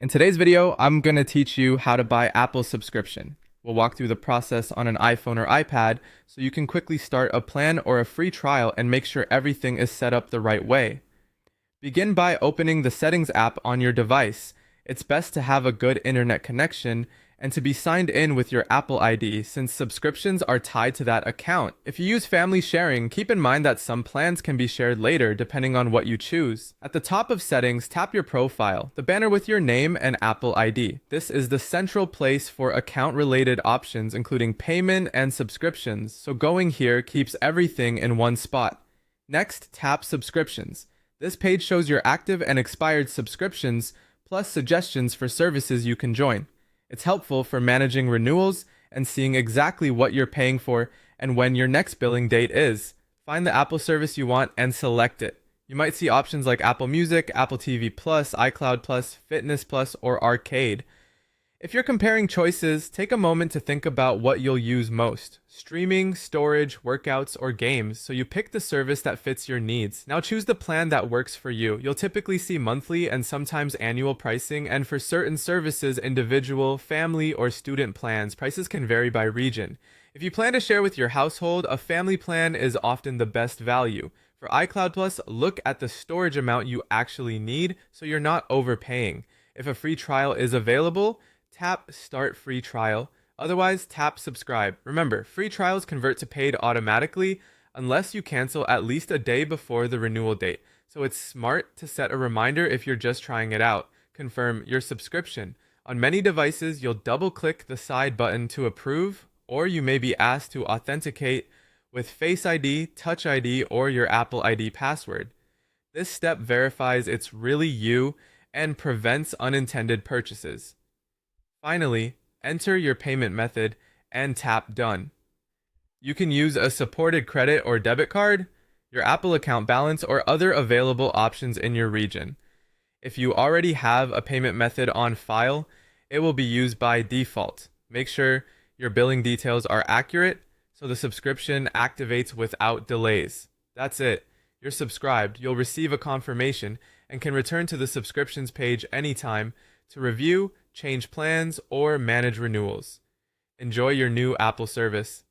In today's video, I'm going to teach you how to buy Apple subscription. We'll walk through the process on an iPhone or iPad so you can quickly start a plan or a free trial and make sure everything is set up the right way. Begin by opening the Settings app on your device. It's best to have a good internet connection and to be signed in with your Apple ID since subscriptions are tied to that account. If you use family sharing, keep in mind that some plans can be shared later depending on what you choose. At the top of Settings, tap your profile, the banner with your name and Apple ID. This is the central place for account-related options including payment and subscriptions, so going here keeps everything in one spot. Next, tap Subscriptions. This page shows your active and expired subscriptions, plus suggestions for services you can join. It's helpful for managing renewals and seeing exactly what you're paying for and when your next billing date is. Find the Apple service you want and select it. You might see options like Apple Music, Apple TV Plus, iCloud Plus, Fitness Plus, or Arcade. If you're comparing choices, take a moment to think about what you'll use most: streaming, storage, workouts, or games, so you pick the service that fits your needs. Now choose the plan that works for you. You'll typically see monthly and sometimes annual pricing, and for certain services, individual, family, or student plans, prices can vary by region. If you plan to share with your household, a family plan is often the best value. For iCloud Plus, look at the storage amount you actually need so you're not overpaying. If a free trial is available, tap Start Free Trial. Otherwise, tap Subscribe. Remember, free trials convert to paid automatically unless you cancel at least a day before the renewal date. So it's smart to set a reminder if you're just trying it out. Confirm your subscription. On many devices, you'll double-click the side button to approve, or you may be asked to authenticate with Face ID, Touch ID, or your Apple ID password. This step verifies it's really you and prevents unintended purchases. Finally, enter your payment method and tap Done. You can use a supported credit or debit card, your Apple account balance, or other available options in your region. If you already have a payment method on file, it will be used by default. Make sure your billing details are accurate so the subscription activates without delays. That's it. You're subscribed. You'll receive a confirmation and can return to the subscriptions page anytime to review, change plans, or manage renewals. Enjoy your new Apple service.